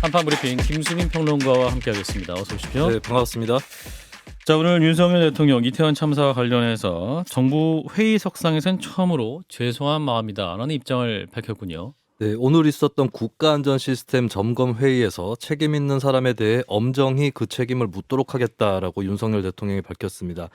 한판 브리핑 김수민 평론가와 함께하겠습니다. 어서 오십시오. 네, 반갑습니다. 자, 오늘 윤석열 대통령 이태원 참사와 관련해서 정부 회의석상에선 처음으로 죄송한 마음이다라는 입장을 밝혔군요. 네, 오늘 있었던 국가안전시스템 점검 회의에서 책임 있는 사람에 대해 엄정히 그 책임을 묻도록 하겠다라고 윤석열 대통령이 밝혔습니다.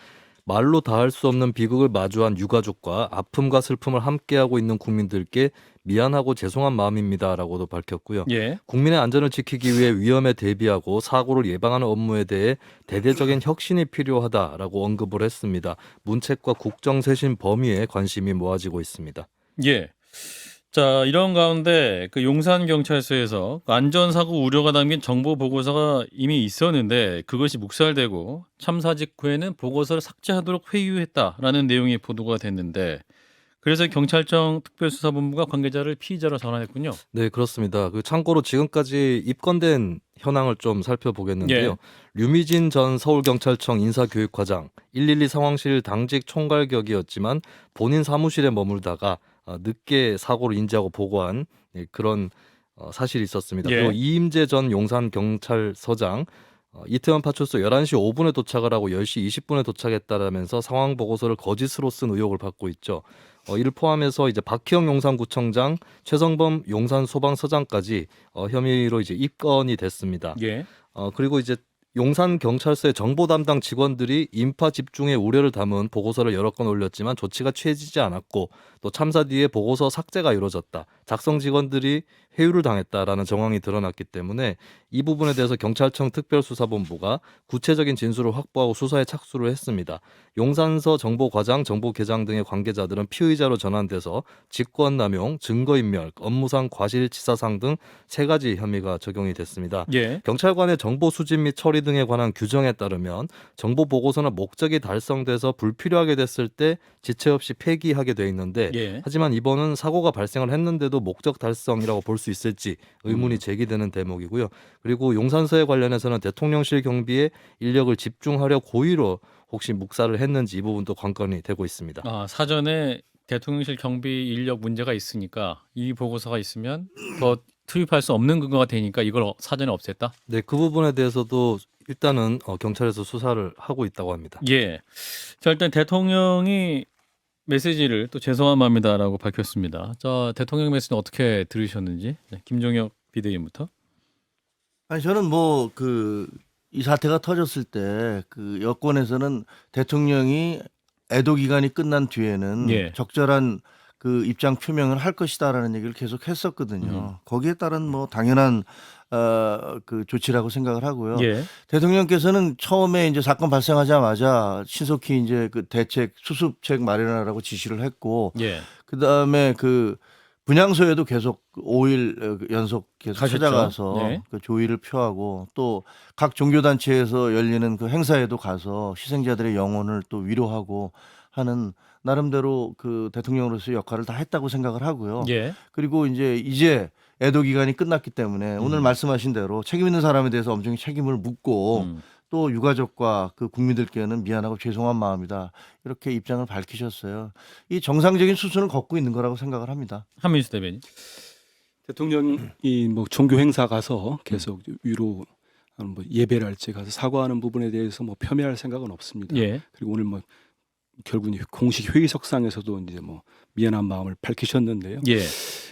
말로 다할 수 없는 비극을 마주한 유가족과 아픔과 슬픔을 함께하고 있는 국민들께 미안하고 죄송한 마음입니다라고도 밝혔고요. 예. 국민의 안전을 지키기 위해 위험에 대비하고 사고를 예방하는 업무에 대해 대대적인 혁신이 필요하다라고 언급을 했습니다. 문책과 국정쇄신 범위에 관심이 모아지고 있습니다. 예. 자, 이런 가운데 그 용산 경찰서에서 안전사고 우려가 담긴 정보 보고서가 이미 있었는데 그것이 묵살되고 참사 직후에는 보고서를 삭제하도록 회유했다라는 내용이 보도가 됐는데 그래서 경찰청 특별수사본부가 관계자를 피의자로 전환했군요. 네, 그렇습니다. 참고로 지금까지 입건된 현황을 좀 살펴보겠는데요. 예. 류미진 전 서울경찰청 인사교육과장 112 상황실 당직 총괄격이었지만 본인 사무실에 머물다가 늦게 사고를 인지하고 보고한 그런 사실이 있었습니다. 예. 그리고 이임재 전 용산경찰서장 이태원 파출소 11시 5분에 도착을 하고 10시 20분에 도착했다라면서 상황 보고서를 거짓으로 쓴 의혹을 받고 있죠. 이를 포함해서 이제 박희영 용산구청장, 최성범 용산소방서장까지 혐의로 이제 입건이 됐습니다. 예. 그리고 이제 용산 경찰서의 정보 담당 직원들이 인파 집중의 우려를 담은 보고서를 여러 건 올렸지만 조치가 취해지지 않았고 또 참사 뒤에 보고서 삭제가 이루어졌다. 작성 직원들이 회유를 당했다라는 정황이 드러났기 때문에 이 부분에 대해서 경찰청 특별수사본부가 구체적인 진술을 확보하고 수사에 착수를 했습니다. 용산서 정보과장, 정보계장 등의 관계자들은 피의자로 전환돼서 직권남용, 증거인멸, 업무상 과실치사상 등 3가지 혐의가 적용이 됐습니다. 예. 경찰관의 정보 수집 및 처리 등에 관한 규정에 따르면 정보 보고서는 목적이 달성돼서 불필요하게 됐을 때 지체 없이 폐기하게 돼 있는데 예. 하지만 이번은 사고가 발생을 했는데도 목적 달성이라고 볼 수 있을지 의문이 제기되는 대목이고요. 그리고 용산서에 관련해서는 대통령실 경비에 인력을 집중하려 고의로 혹시 묵살을 했는지 이 부분도 관건이 되고 있습니다. 사전에 대통령실 경비 인력 문제가 있으니까 이 보고서가 있으면 더 투입할 수 없는 근거가 되니까 이걸 사전에 없앴다? 네, 그 부분에 대해서도 일단은 경찰에서 수사를 하고 있다고 합니다. 예. 자, 일단 대통령이 메시지를 또 죄송한 마음이다라고 밝혔습니다. 자, 대통령 메시지는 어떻게 들으셨는지 김종혁 비대위원부터. 아니 저는 뭐 이 사태가 터졌을 때 그 여권에서는 대통령이 애도 기간이 끝난 뒤에는 예. 적절한 그 입장 표명을 할 것이다라는 얘기를 계속 했었거든요. 거기에 따른 뭐 당연한 그 조치라고 생각을 하고요. 예. 대통령께서는 처음에 이제 사건 발생하자마자 신속히 이제 그 대책 수습책 마련하라고 지시를 했고, 예. 그 다음에 그 분향소에도 계속 5일 연속 계속 가셨죠. 찾아가서 네. 그 조의를 표하고 또 각 종교단체에서 열리는 그 행사에도 가서 희생자들의 영혼을 또 위로하고 하는 나름대로 그 대통령으로서의 역할을 다 했다고 생각을 하고요. 예. 그리고 이제 애도 기간이 끝났기 때문에 오늘 말씀하신 대로 책임 있는 사람에 대해서 엄정히 책임을 묻고 또 유가족과 그 국민들께는 미안하고 죄송한 마음이다. 이렇게 입장을 밝히셨어요. 이 정상적인 수순을 걷고 있는 거라고 생각을 합니다. 한민수 대변인. 대통령이 뭐 종교 행사 가서 계속 위로 뭐 예배를 할지 가서 사과하는 부분에 대해서 뭐 폄훼할 생각은 없습니다. 예. 그리고 오늘 뭐 결국 공식 회의석상에서도 이제 뭐 미안한 마음을 밝히셨는데요. 예.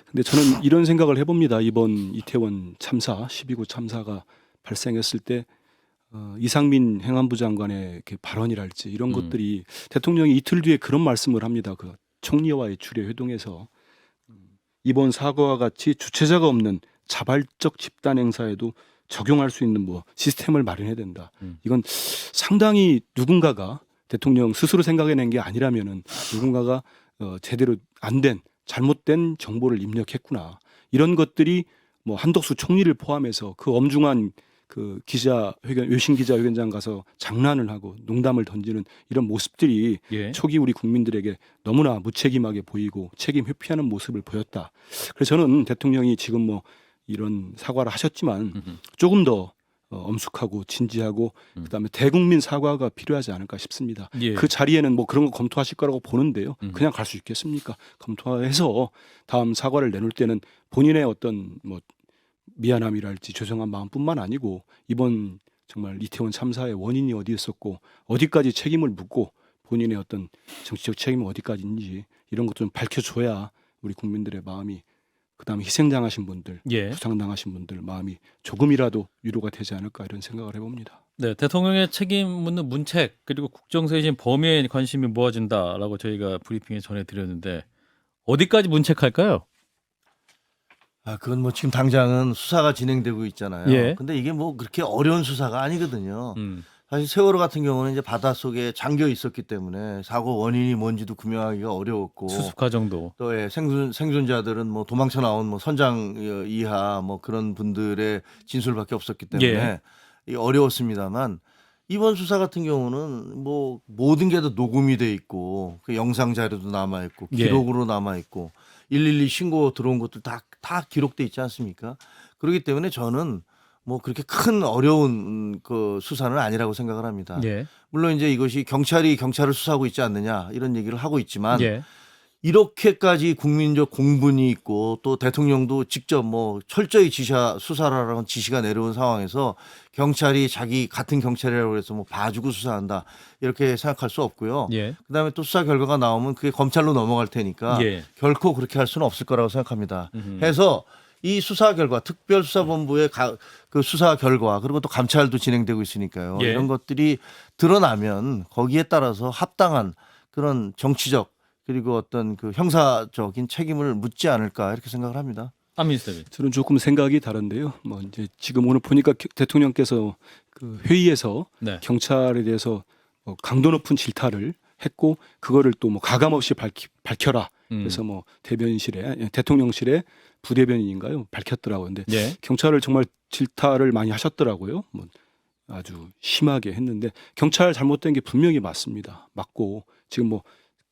근데 저는 이런 생각을 해봅니다. 이번 이태원 참사, 12구 참사가 발생했을 때 이상민 행안부 장관의 이렇게 발언이랄지 이런 것들이 대통령이 이틀 뒤에 그런 말씀을 합니다. 그 총리와의 주례 회동에서 이번 사고와 같이 주체자가 없는 자발적 집단 행사에도 적용할 수 있는 뭐 시스템을 마련해야 된다. 이건 상당히 누군가가 대통령 스스로 생각해낸 게 아니라면은 누군가가 제대로 안 된 잘못된 정보를 입력했구나. 이런 것들이 뭐 한덕수 총리를 포함해서 그 엄중한 그 기자회견 외신 기자회견장 가서 장난을 하고 농담을 던지는 이런 모습들이 예. 초기 우리 국민들에게 너무나 무책임하게 보이고 책임 회피하는 모습을 보였다. 그래서 저는 대통령이 지금 뭐 이런 사과를 하셨지만 조금 더 엄숙하고 진지하고 그다음에 대국민 사과가 필요하지 않을까 싶습니다. 예. 그 자리에는 뭐 그런 거 검토하실 거라고 보는데요. 그냥 갈 수 있겠습니까? 검토해서 다음 사과를 내놓을 때는 본인의 어떤 뭐 미안함이랄지 죄송한 마음뿐만 아니고 이번 정말 이태원 참사의 원인이 어디 있었고 어디까지 책임을 묻고 본인의 어떤 정치적 책임이 어디까지인지 이런 것 좀 밝혀줘야 우리 국민들의 마음이 그다음에 희생당하신 분들, 예. 부상당하신 분들 마음이 조금이라도 위로가 되지 않을까 이런 생각을 해봅니다. 네, 대통령의 책임 묻는 문책 그리고 국정쇄신 범위에 관심이 모아진다라고 저희가 브리핑에 전해드렸는데 어디까지 문책할까요? 그건 뭐 지금 당장은 수사가 진행되고 있잖아요. 예. 근데 이게 뭐 그렇게 어려운 수사가 아니거든요. 음. 사실 세월호 같은 경우는 이제 바닷속에 잠겨 있었기 때문에 사고 원인이 뭔지도 규명하기가 어려웠고 수습 과정도. 또 생존자들은 뭐 도망쳐 나온 뭐 선장 이하 뭐 그런 분들의 진술밖에 없었기 때문에 예. 이게 어려웠습니다만 이번 수사 같은 경우는 뭐 모든 게 다 녹음이 돼 있고 그 영상 자료도 남아 있고 예. 기록으로 남아 있고 112 신고 들어온 것도 다 기록돼 있지 않습니까? 그렇기 때문에 저는 뭐 그렇게 큰 어려운 그 수사는 아니라고 생각을 합니다. 예. 물론 이제 이것이 경찰을 수사하고 있지 않느냐 이런 얘기를 하고 있지만 예. 이렇게까지 국민적 공분이 있고 또 대통령도 직접 뭐 철저히 수사라는 지시가 내려온 상황에서 경찰이 자기 같은 경찰이라고 해서 뭐 봐주고 수사한다 이렇게 생각할 수 없고요. 예. 그다음에 또 수사 결과가 나오면 그게 검찰로 넘어갈 테니까 예. 결코 그렇게 할 수는 없을 거라고 생각합니다. 음흠. 해서 이 수사 결과 특별수사본부의 그 수사 결과 그리고 또 감찰도 진행되고 있으니까요. 예. 이런 것들이 드러나면 거기에 따라서 합당한 그런 정치적 그리고 어떤 그 형사적인 책임을 묻지 않을까 이렇게 생각을 합니다. 안민수 대변인. 저는 조금 생각이 다른데요. 뭐 이제 지금 오늘 보니까 대통령께서 그 회의에서 네. 경찰에 대해서 뭐 강도 높은 질타를 했고 그거를 또 뭐 가감 없이 밝혀라. 그래서 뭐 대통령실에 부대변인인가요? 밝혔더라고요. 근데 예. 경찰을 정말 질타를 많이 하셨더라고요. 뭐 아주 심하게 했는데 경찰 잘못된 게 분명히 맞습니다. 맞고 지금 뭐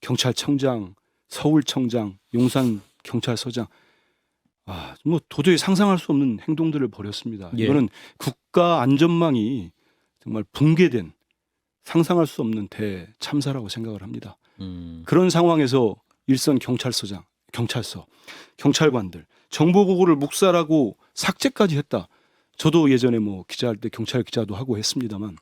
경찰청장, 서울청장, 용산 경찰서장 뭐 도저히 상상할 수 없는 행동들을 벌였습니다. 예. 이거는 국가 안전망이 정말 붕괴된 상상할 수 없는 대참사라고 생각을 합니다. 그런 상황에서 일선 경찰서장, 경찰서, 경찰관들 정보보고를 묵살하고 삭제까지 했다. 저도 예전에 뭐 기자할 때 경찰 기자도 하고 했습니다만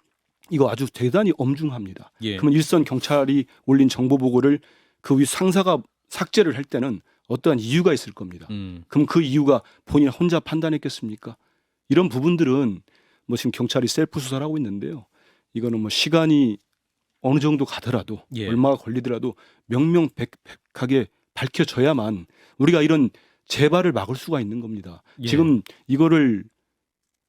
이거 아주 대단히 엄중합니다. 예. 그러면 일선 경찰이 올린 정보보고를 그 위 상사가 삭제를 할 때는 어떠한 이유가 있을 겁니다. 그럼 그 이유가 본인 혼자 판단했겠습니까? 이런 부분들은 뭐 지금 경찰이 셀프 수사를 하고 있는데요. 이거는 뭐 시간이 어느 정도 가더라도 예. 얼마가 걸리더라도 명명백백하게 밝혀져야만 우리가 이런 재발을 막을 수가 있는 겁니다. 예. 지금 이거를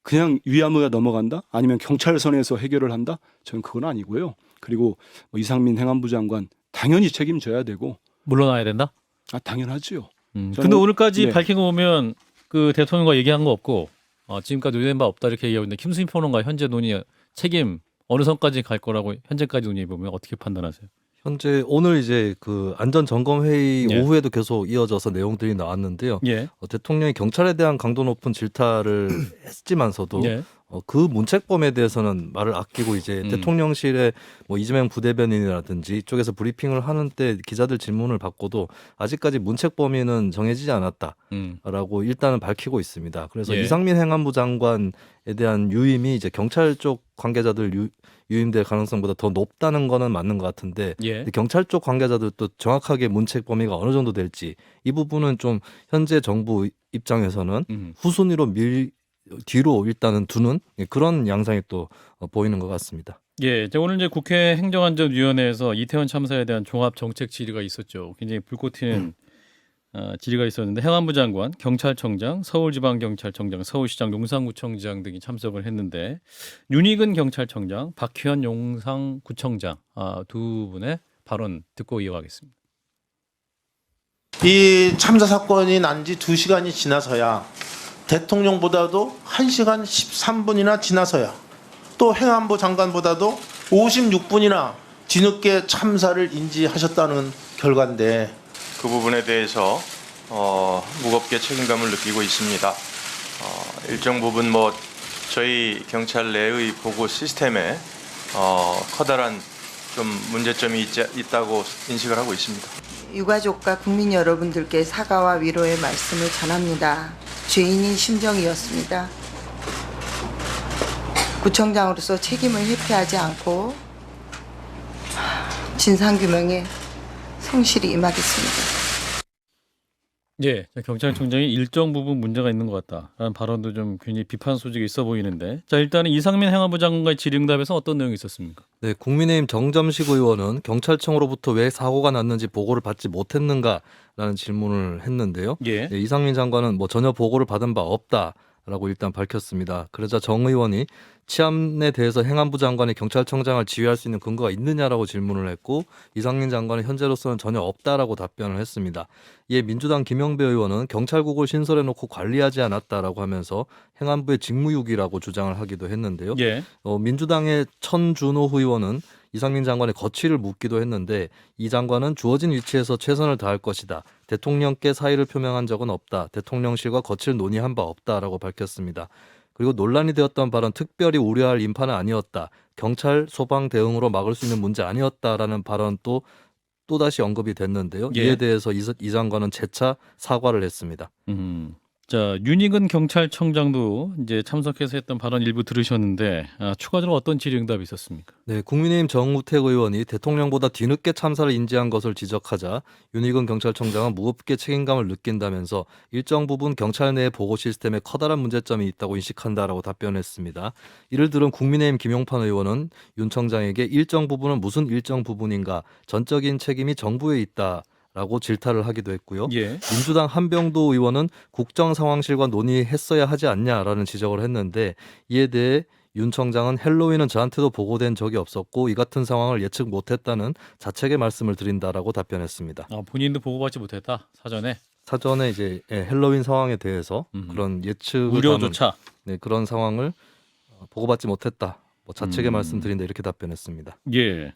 그냥 위아무가 넘어간다? 아니면 경찰선에서 해결을 한다? 저는 그건 아니고요. 그리고 뭐 이상민 행안부 장관 당연히 책임져야 되고 물러나야 된다? 당연하죠. 근데 오늘까지 네. 밝힌 거 보면 그 대통령과 얘기한 거 없고 지금까지 논의된 바 없다 이렇게 얘기하고 있는데 김수민 평론가 현재 논의 책임 어느 선까지 갈 거라고 현재까지 논의해 보면 어떻게 판단하세요? 현재 오늘 이제 그 안전점검회의 예. 오후에도 계속 이어져서 내용들이 나왔는데요. 예. 대통령이 경찰에 대한 강도 높은 질타를 했지만서도 예. 그 문책범에 대해서는 말을 아끼고 이제 대통령실에 뭐 이재명 부대변인이라든지 이쪽에서 브리핑을 하는 때 기자들 질문을 받고도 아직까지 문책 범위는 정해지지 않았다라고 일단은 밝히고 있습니다. 그래서 예. 이상민 행안부 장관에 대한 유임이 이제 경찰 쪽 관계자들 유임될 가능성보다 더 높다는 거는 맞는 것 같은데 예. 근데 경찰 쪽 관계자들도 정확하게 문책 범위가 어느 정도 될지 이 부분은 좀 현재 정부 입장에서는 후순위로 뒤로 일단은 두는 그런 양상이 또 보이는 것 같습니다. 예, 오늘 이제 국회 행정안전위원회에서 이태원 참사에 대한 종합 정책 질의가 있었죠. 굉장히 불꽃 튀는 질의가 있었는데 행안부 장관, 경찰청장, 서울지방경찰청장, 서울시장, 용산구청장 등이 참석을 했는데 윤희근 경찰청장, 박희원 용산구청장 두 분의 발언 듣고 이어가겠습니다. 이 참사 사건이 난 지 2시간이 지나서야 대통령보다도 1시간 13분이나 지나서야 또 행안부 장관보다도 56분이나 뒤늦게 참사를 인지하셨다는 결과인데 그 부분에 대해서 무겁게 책임감을 느끼고 있습니다. 일정 부분 뭐 저희 경찰 내의 보고 시스템에 커다란 좀 문제점이 있다고 인식을 하고 있습니다. 유가족과 국민 여러분들께 사과와 위로의 말씀을 전합니다. 죄인인 심정이었습니다. 구청장으로서 책임을 회피하지 않고 진상규명에 성실히 임하겠습니다. 예, 경찰청장이 일정 부분 문제가 있는 것 같다라는 발언도 좀 굉장히 비판 소지가 있어 보이는데, 자 일단은 이상민 행안부 장관과의 질의응답에서 어떤 내용이 있었습니까? 네, 국민의힘 정점식 의원은 경찰청으로부터 왜 사고가 났는지 보고를 받지 못했는가라는 질문을 했는데요. 예, 네, 이상민 장관은 뭐 전혀 보고를 받은 바 없다라고 일단 밝혔습니다. 그러자 정 의원이 치안에 대해서 행안부 장관이 경찰청장을 지휘할 수 있는 근거가 있느냐라고 질문을 했고, 이상민 장관은 현재로서는 전혀 없다라고 답변을 했습니다. 이에 민주당 김영배 의원은 경찰국을 신설해놓고 관리하지 않았다라고 하면서 행안부의 직무유기라고 주장을 하기도 했는데요. 예, 민주당의 천준호 의원은 이상민 장관의 거취를 묻기도 했는데, 이 장관은 주어진 위치에서 최선을 다할 것이다. 대통령께 사의를 표명한 적은 없다. 대통령실과 거취를 논의한 바 없다라고 밝혔습니다. 그리고 논란이 되었던 발언 특별히 우려할 인파는 아니었다. 경찰 소방 대응으로 막을 수 있는 문제 아니었다라는 발언도 또다시 언급이 됐는데요. 예. 이에 대해서 이 장관은 재차 사과를 했습니다. 자 윤희근 경찰청장도 이제 참석해서 했던 발언 일부 들으셨는데, 추가적으로 어떤 질의응답이 있었습니까? 네, 국민의힘 정우택 의원이 대통령보다 뒤늦게 참사를 인지한 것을 지적하자 윤희근 경찰청장은 무겁게 책임감을 느낀다면서 일정 부분 경찰 내 보고 시스템에 커다란 문제점이 있다고 인식한다라고 답변했습니다. 이를 들은 국민의힘 김용판 의원은 윤 청장에게 일정 부분은 무슨 일정 부분인가, 전적인 책임이 정부에 있다 라고 질타를 하기도 했고요. 예, 민주당 한병도 의원은 국정상황실과 논의했어야 하지 않냐라는 지적을 했는데, 이에 대해 윤 청장은 헬로윈은 저한테도 보고된 적이 없었고 이 같은 상황을 예측 못했다는 자책의 말씀을 드린다라고 답변했습니다. 본인도 보고받지 못했다 사전에. 사전에 이제 헬로윈 상황에 대해서 그런 예측을 우려조차. 담은, 그런 상황을 보고받지 못했다. 뭐 자책의 말씀 드린다 이렇게 답변했습니다. 예.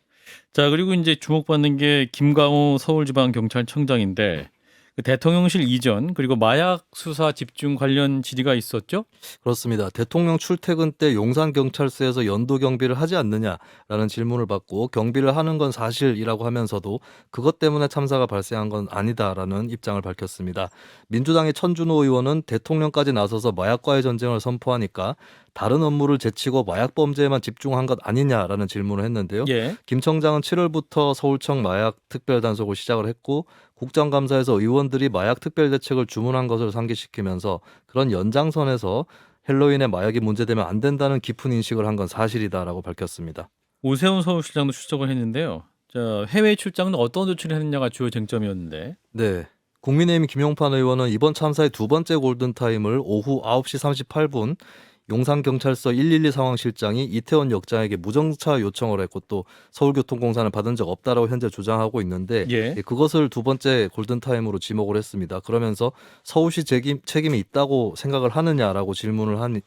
자 그리고 이제 주목받는 게 김강호 서울지방경찰청장인데, 그 대통령실 이전 그리고 마약 수사 집중 관련 질의가 있었죠? 그렇습니다. 대통령 출퇴근 때 용산경찰서에서 연도 경비를 하지 않느냐라는 질문을 받고 경비를 하는 건 사실이라고 하면서도 그것 때문에 참사가 발생한 건 아니다라는 입장을 밝혔습니다. 민주당의 천준호 의원은 대통령까지 나서서 마약과의 전쟁을 선포하니까 다른 업무를 제치고 마약 범죄에만 집중한 것 아니냐라는 질문을 했는데요. 예. 김 청장은 7월부터 서울청 마약 특별단속을 시작을 했고 국정감사에서 의원들이 마약 특별대책을 주문한 것을 상기시키면서 그런 연장선에서 헬로윈에 마약이 문제되면 안 된다는 깊은 인식을 한 건 사실이다라고 밝혔습니다. 오세훈 서울시장도 출석을 했는데요. 자 해외 출장은 어떤 조치를 했느냐가 주요 쟁점이었는데. 네. 국민의힘 김용판 의원은 이번 참사의 두 번째 골든타임을 오후 9시 38분 용산경찰서 112 상황실장이 이태원 역장에게 무정차 요청을 했고 또 서울교통공사는 받은 적 없다라고 현재 주장하고 있는데, 예. 그것을 두 번째 골든타임으로 지목을 했습니다. 그러면서 서울시 책임이 있다고 생각을 하느냐라고 질문을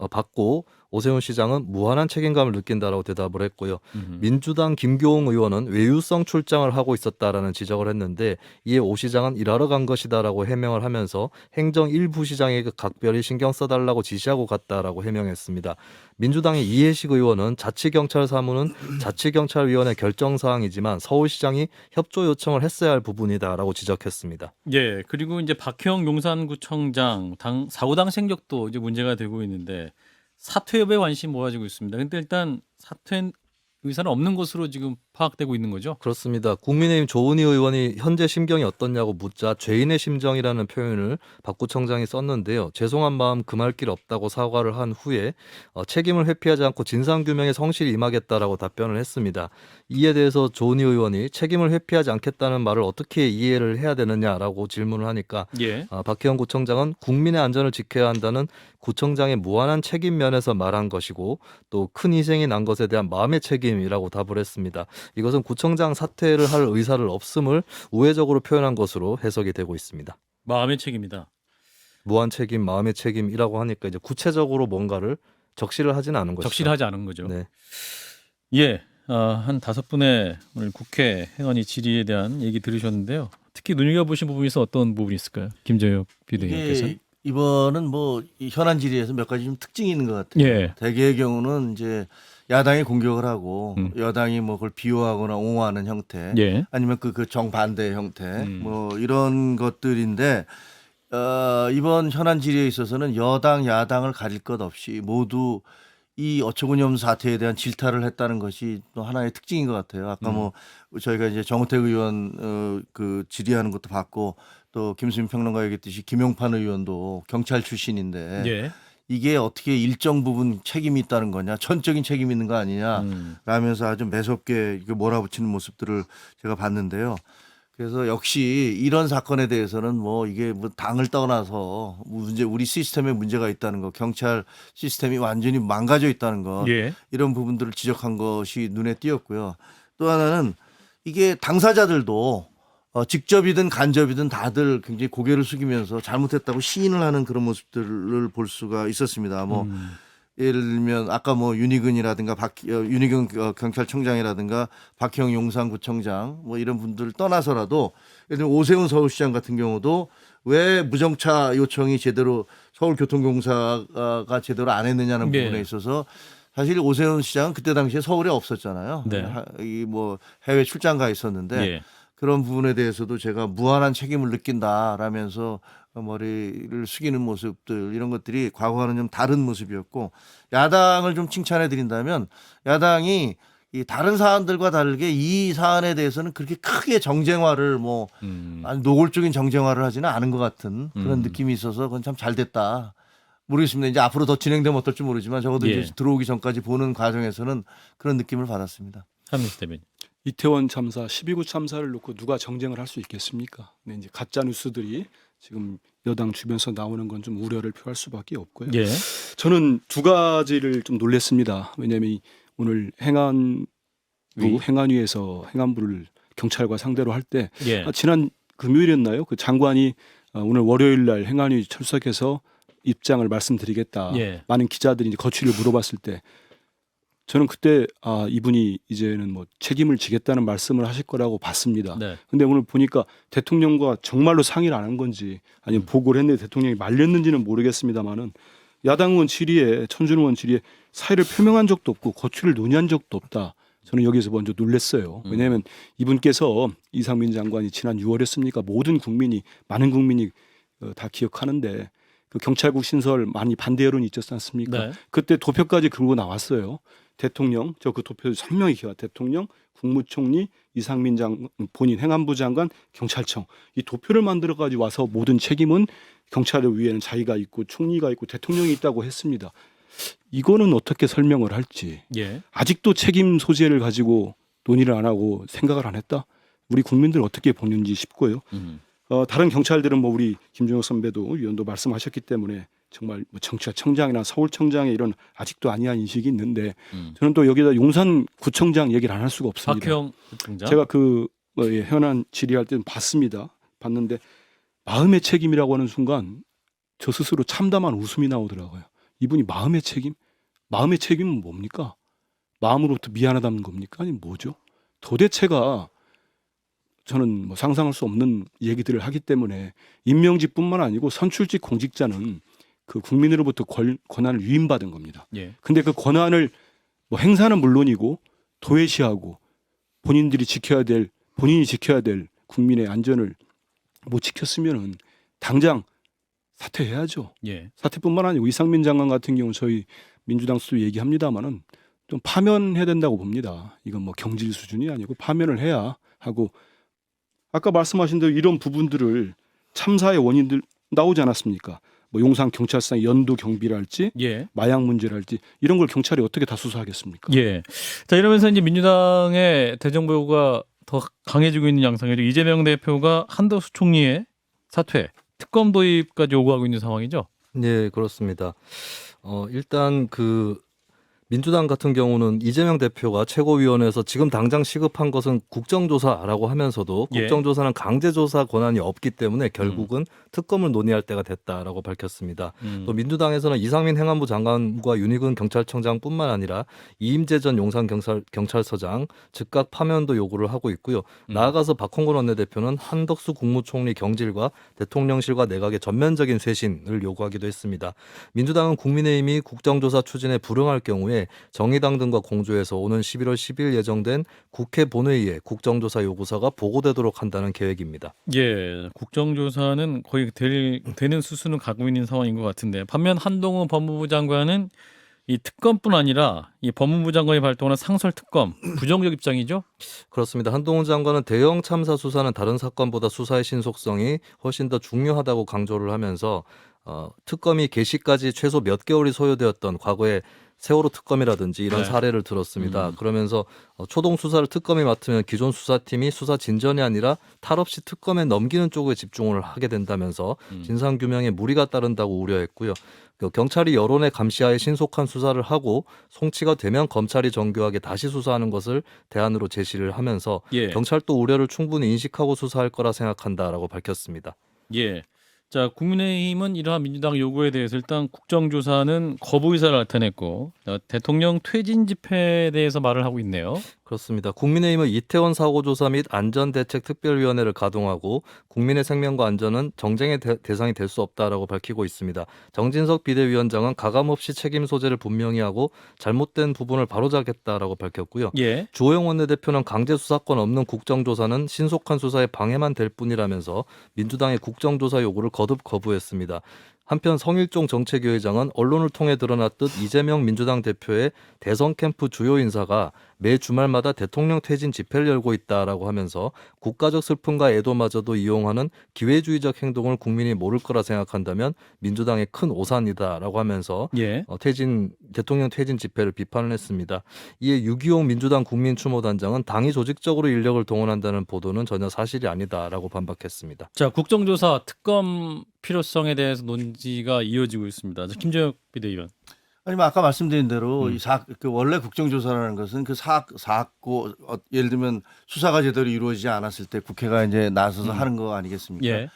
받고 오세훈 시장은 무한한 책임감을 느낀다라고 대답을 했고요. 민주당 김교웅 의원은 외유성 출장을 하고 있었다라는 지적을 했는데, 이에 오 시장은 일하러 간 것이다라고 해명을 하면서 행정 일부 시장에게 각별히 신경 써달라고 지시하고 갔다라고 해명했습니다. 민주당의 이해식 의원은 자치경찰 사무는 자치경찰위원회 결정사항이지만 서울시장이 협조 요청을 했어야 할 부분이다라고 지적했습니다. 예. 그리고 이제 박형 용산구청장 사고당 생격도 이제 문제가 되고 있는데 사퇴 여부에 관심이 모아지고 있습니다. 근데 일단 사퇴 의사는 없는 것으로 지금 파악되고 있는 거죠? 그렇습니다. 국민의힘 조은희 의원이 현재 심경이 어떻냐고 묻자 죄인의 심정이라는 표현을 박 구청장이 썼는데요. 죄송한 마음 금할 길 없다고 사과를 한 후에 책임을 회피하지 않고 진상규명에 성실히 임하겠다라고 답변을 했습니다. 이에 대해서 조은희 의원이 책임을 회피하지 않겠다는 말을 어떻게 이해를 해야 되느냐라고 질문을 하니까 예. 박희영 구청장은 국민의 안전을 지켜야 한다는 구청장의 무한한 책임 면에서 말한 것이고 또 큰 희생이 난 것에 대한 마음의 책임이라고 답을 했습니다. 이것은 구청장 사퇴를 할 의사를 없음을 우회적으로 표현한 것으로 해석이 되고 있습니다. 마음의 책임이다. 무한 책임, 마음의 책임이라고 하니까 이제 구체적으로 뭔가를 적시를 하지는 않은 것이죠. 적시를 하지 않은 거죠. 네. 예. 한 5분의 오늘 국회 행안위 질의에 대한 얘기 들으셨는데요. 특히 눈여겨보신 부분이 있어 어떤 부분이 있을까요? 김재혁 비대위원께서. 이게 이번은 뭐 이 현안 질의에서 몇 가지 좀 특징이 있는 것 같아요. 예. 대개의 경우는 이제 야당이 공격을 하고 여당이 뭐 그걸 비호하거나 옹호하는 형태, 예. 아니면 그 정반대의 형태, 뭐 이런 것들인데 이번 현안 질의에 있어서는 여당 야당을 가릴 것 없이 모두 이 어처구니없는 사태에 대한 질타를 했다는 것이 또 하나의 특징인 것 같아요. 아까 뭐 저희가 이제 정우택 의원 그 질의하는 것도 봤고 또 김수민 평론가 얘기했듯이 김용판 의원도 경찰 출신인데 예. 이게 어떻게 일정 부분 책임이 있다는 거냐, 전적인 책임이 있는 거 아니냐 라면서 아주 매섭게 이거 몰아붙이는 모습들을 제가 봤는데요. 그래서 역시 이런 사건에 대해서는 뭐 이게 뭐 당을 떠나서 우리 시스템에 문제가 있다는 거, 경찰 시스템이 완전히 망가져 있다는 것, 예. 이런 부분들을 지적한 것이 눈에 띄었고요. 또 하나는 이게 당사자들도 직접이든 간접이든 다들 굉장히 고개를 숙이면서 잘못했다고 시인을 하는 그런 모습들을 볼 수가 있었습니다. 뭐 예를 들면 아까 뭐 윤희근이라든가 윤희근 경찰청장이라든가 박형 용산구청장 뭐 이런 분들 떠나서라도 예를 들면 오세훈 서울시장 같은 경우도 왜 무정차 요청이 제대로 서울교통공사가 제대로 안 했느냐는 네. 부분에 있어서 사실 오세훈 시장은 그때 당시에 서울에 없었잖아요. 네. 이 뭐 해외 출장 가 있었는데 예. 그런 부분에 대해서도 제가 무한한 책임을 느낀다라면서 머리를 숙이는 모습들 이런 것들이 과거와는 좀 다른 모습이었고 야당을 좀 칭찬해 드린다면 야당이 이 다른 사안들과 다르게 이 사안에 대해서는 그렇게 크게 정쟁화를 뭐 아주 노골적인 정쟁화를 하지는 않은 것 같은 그런 느낌이 있어서 그건 참 잘 됐다. 모르겠습니다. 이제 앞으로 더 진행되면 어떨지 모르지만 적어도 예. 이제 들어오기 전까지 보는 과정에서는 그런 느낌을 받았습니다. 한민수 대변인. 이태원 참사, 12구 참사를 놓고 누가 정쟁을 할 수 있겠습니까? 네, 이제 가짜 뉴스들이 지금 여당 주변에서 나오는 건 좀 우려를 표할 수밖에 없고요. 예. 저는 두 가지를 좀 놀랐습니다. 왜냐하면 오늘 행안위에서 행안부를 경찰과 상대로 할 때 예. 지난 금요일이었나요? 그 장관이 오늘 월요일 날 행안위 출석해서 입장을 말씀드리겠다. 예. 많은 기자들이 이제 거취를 물어봤을 때 저는 그때 이분이 이제는 뭐 책임을 지겠다는 말씀을 하실 거라고 봤습니다. 네. 근데 오늘 보니까 대통령과 정말로 상의를 안 한 건지 아니면 보고를 했는데 대통령이 말렸는지는 모르겠습니다만은 야당 의원 질의에 천준 의원 질의에 사의를 표명한 적도 없고 거취를 논의한 적도 없다. 저는 여기서 먼저 놀랐어요. 왜냐하면 이분께서 이상민 장관이 지난 6월이었습니까? 많은 국민이 다 기억하는데 그 경찰국 신설 많이 반대 여론이 있었지 않습니까? 네. 그때 도표까지 긁고 나왔어요. 대통령, 저 그 도표 선명히 기억. 대통령, 국무총리, 이상민 장관, 본인 행안부 장관, 경찰청 이 도표를 만들어 가지고 와서 모든 책임은 경찰을 위에는 자기가 있고 총리가 있고 대통령이 있다고 했습니다. 이거는 어떻게 설명을 할지 예. 아직도 책임 소재를 가지고 논의를 안 하고 생각을 안 했다. 우리 국민들 어떻게 보는지 싶고요. 다른 경찰들은 뭐 우리 김종혁 선배도 위원도 말씀하셨기 때문에 정말 뭐 정치청장이나 서울청장의 이런 아직도 아니한 인식이 있는데 저는 또 여기다 용산구청장 얘기를 안 할 수가 없습니다. 박형 부총장. 제가 현안 질의할 때는 봤는데 마음의 책임이라고 하는 순간 저 스스로 참담한 웃음이 나오더라고요. 이분이 마음의 책임? 마음의 책임은 뭡니까? 마음으로부터 미안하다는 겁니까? 아니면 뭐죠? 도대체가 저는 뭐 상상할 수 없는 얘기들을 하기 때문에 임명직뿐만 아니고 선출직 공직자는 그 국민으로부터 권한을 위임받은 겁니다. 예. 근데 그 권한을 뭐 행사는 물론이고 도외시하고 본인이 지켜야 될 국민의 안전을 못 지켰으면은 당장 사퇴해야죠. 예. 사퇴뿐만 아니고 이상민 장관 같은 경우 저희 민주당 수도 얘기합니다만은 좀 파면해야 된다고 봅니다. 이건 뭐 경질 수준이 아니고 파면을 해야 하고 아까 말씀하신 대로 이런 부분들을 참사의 원인들 나오지 않았습니까? 뭐 용산 경찰서의 연도 경비랄지 예. 마약 문제랄지 이런 걸 경찰이 어떻게 다 수사하겠습니까? 예. 자, 이러면서 이제 민주당의 대정부가 더 강해지고 있는 양상이죠. 이재명 대표가 한덕수 총리의 사퇴, 특검 도입까지 요구하고 있는 상황이죠. 네, 그렇습니다. 일단 민주당 같은 경우는 이재명 대표가 최고위원회에서 지금 당장 시급한 것은 국정조사라고 하면서도 예. 국정조사는 강제조사 권한이 없기 때문에 결국은 특검을 논의할 때가 됐다라고 밝혔습니다. 또 민주당에서는 이상민 행안부 장관과 윤희근 경찰청장뿐만 아니라 이임재 전 용산경찰서장 즉각 파면도 요구를 하고 있고요. 나아가서 박홍근 원내대표는 한덕수 국무총리 경질과 대통령실과 내각의 전면적인 쇄신을 요구하기도 했습니다. 민주당은 국민의힘이 국정조사 추진에 불응할 경우에 때문에 정의당 등과 공조해서 오는 11월 10일 예정된 국회 본회의에 국정조사 요구서가 보고되도록 한다는 계획입니다. 예, 국정조사는 거의 되는 수순을 가고 있는 상황인 것 같은데 반면 한동훈 법무부 장관은 이 특검뿐 아니라 이 법무부 장관이 발동하는 상설 특검 부정적 입장이죠? 그렇습니다. 한동훈 장관은 대형 참사 수사는 다른 사건보다 수사의 신속성이 훨씬 더 중요하다고 강조를 하면서 특검이 개시까지 최소 몇 개월이 소요되었던 과거의 세월호 특검이라든지 이런 네. 사례를 들었습니다. 그러면서 초동 수사를 특검이 맡으면 기존 수사팀이 수사 진전이 아니라 탈 없이 특검에 넘기는 쪽에 집중을 하게 된다면서 진상규명에 무리가 따른다고 우려했고요. 경찰이 여론의 감시하에 신속한 수사를 하고 송치가 되면 검찰이 정교하게 다시 수사하는 것을 대안으로 제시를 하면서 예. 경찰도 우려를 충분히 인식하고 수사할 거라 생각한다라고 밝혔습니다. 예. 자, 국민의힘은 이러한 민주당 요구에 대해서 일단 국정조사는 거부 의사를 나타냈고 대통령 퇴진 집회에 대해서 말을 하고 있네요. 그렇습니다. 국민의힘은 이태원 사고 조사 및 안전대책특별위원회를 가동하고 국민의 생명과 안전은 정쟁의 대상이 될 수 없다라고 밝히고 있습니다. 정진석 비대위원장은 가감없이 책임 소재를 분명히 하고 잘못된 부분을 바로잡겠다라고 밝혔고요. 예. 주호영 원내대표는 강제 수사권 없는 국정조사는 신속한 수사에 방해만 될 뿐이라면서 민주당의 국정조사 요구를 거듭 거부했습니다. 한편 성일종 정책위의장은 언론을 통해 드러났듯 이재명 민주당 대표의 대선 캠프 주요 인사가 매 주말마다 대통령 퇴진 집회를 열고 있다라고 하면서 국가적 슬픔과 애도마저도 이용하는 기회주의적 행동을 국민이 모를 거라 생각한다면 민주당의 큰 오산이다라고 하면서 예. 대통령 퇴진 집회를 비판을 했습니다. 이에 유기용 민주당 국민추모단장은 당이 조직적으로 인력을 동원한다는 보도는 전혀 사실이 아니다라고 반박했습니다. 자, 국정조사 특검 필요성에 대해서 논지가 이어지고 있습니다. 김재혁 비대위원. 아니면 아까 말씀드린 대로 그 원래 국정조사라는 것은 그 사고 예를 들면 수사가 제대로 이루어지지 않았을 때 국회가 이제 나서서 하는 거 아니겠습니까? 예.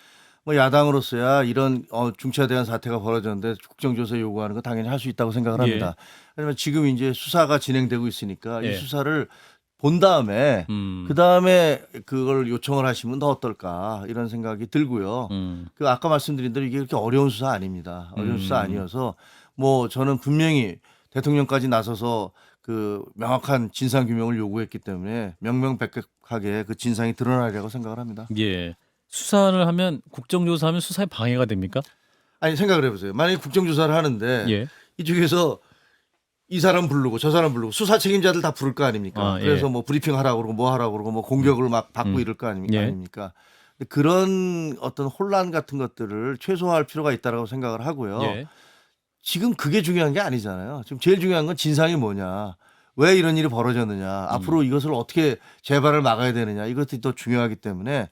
뭐 야당으로서야 이런 중차대한 사태가 벌어졌는데 국정조사 요구하는 거 당연히 할 수 있다고 생각을 합니다. 왜냐하면 지금 이제 수사가 진행되고 있으니까 예. 이 수사를 본 다음에 그 다음에 그걸 요청을 하시면 더 어떨까 이런 생각이 들고요. 그 아까 말씀드린 대로 이게 그렇게 어려운 수사 아닙니다. 어려운 수사 아니어서 뭐 저는 분명히 대통령까지 나서서 그 명확한 진상 규명을 요구했기 때문에 명명백백하게 그 진상이 드러나리라고 생각을 합니다. 예. 수사를 하면 국정조사하면 수사에 방해가 됩니까? 아니 생각을 해보세요. 만약에 국정조사를 하는데 예. 이쪽에서 이 사람 부르고 저 사람 부르고 수사 책임자들 다 부를 거 아닙니까? 예. 그래서 뭐 브리핑 하라고 그러고 뭐 하라고 그러고 뭐 공격을 막 받고 이럴 거 아닙니까? 예. 아닙니까? 근데 그런 어떤 혼란 같은 것들을 최소화할 필요가 있다고 생각을 하고요. 예. 지금 그게 중요한 게 아니잖아요. 지금 제일 중요한 건 진상이 뭐냐. 왜 이런 일이 벌어졌느냐. 앞으로 이것을 어떻게 재발을 막아야 되느냐. 이것들이 더 중요하기 때문에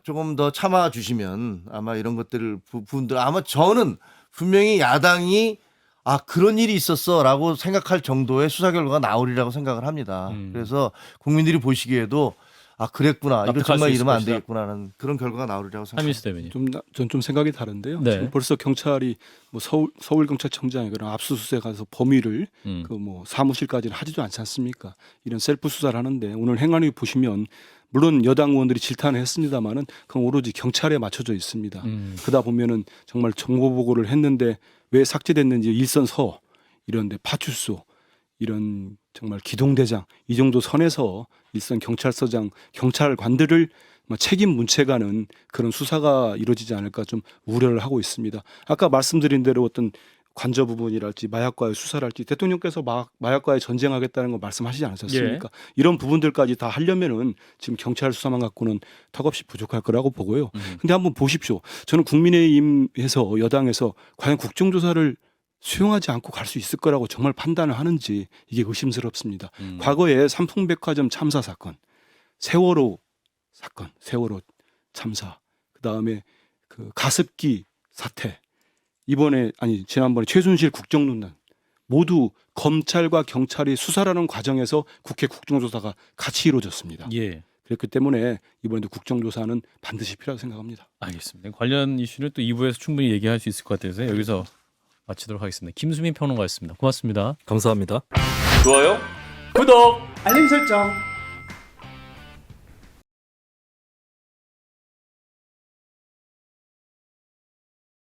조금 더 참아 주시면 아마 이런 것들을 부분들 아마 저는 분명히 야당이 그런 일이 있었어라고 생각할 정도의 수사 결과가 나오리라고 생각을 합니다. 그래서 국민들이 보시기에도 그랬구나. 이거 납득할 정말 수 있을 이러면 안 것이다. 그런 결과가 나오리라고 생각합니다. 한민수 대변인. 전 좀 생각이 다른데요. 네. 지금 벌써 경찰이 뭐 서울 경찰청장이 그런 압수수색 가서 범위를 그 뭐 사무실까지는 하지도 않지 않습니까? 이런 셀프 수사를 하는데 오늘 행안위 보시면 물론 여당 의원들이 질타는 했습니다만은 그건 오로지 경찰에 맞춰져 있습니다. 그러다 보면은 정말 정보 보고를 했는데 왜 삭제됐는지 일선서 이런데 파출소 이런 정말 기동대장 이 정도 선에서 일선 경찰서장 경찰관들을 책임 문책하는 그런 수사가 이루어지지 않을까 좀 우려를 하고 있습니다. 아까 말씀드린 대로 어떤 관저 부분이랄지 마약과의 수사랄지 대통령께서 마약과의 전쟁하겠다는 거 말씀하시지 않으셨습니까? 이런 부분들까지 다 하려면은 지금 경찰 수사만 갖고는 턱없이 부족할 거라고 보고요. 근데 한번 보십시오. 저는 국민의힘에서 여당에서 과연 국정조사를 수용하지 않고 갈 수 있을 거라고 정말 판단을 하는지 이게 의심스럽습니다. 과거에 삼풍백화점 참사 사건, 세월호 사건, 세월호 참사, 그다음에 그 가습기 사태, 지난번에 최순실 국정농단 모두 검찰과 경찰이 수사라는 과정에서 국회 국정조사가 같이 이루어졌습니다. 예. 그렇기 때문에 이번에도 국정조사는 반드시 필요하다고 생각합니다. 알겠습니다. 관련 이슈는 또 2부에서 충분히 얘기할 수 있을 것 같아서 여기서 마치도록 하겠습니다. 김수민 평론가였습니다. 고맙습니다. 감사합니다. 좋아요, 구독. 알림 설정.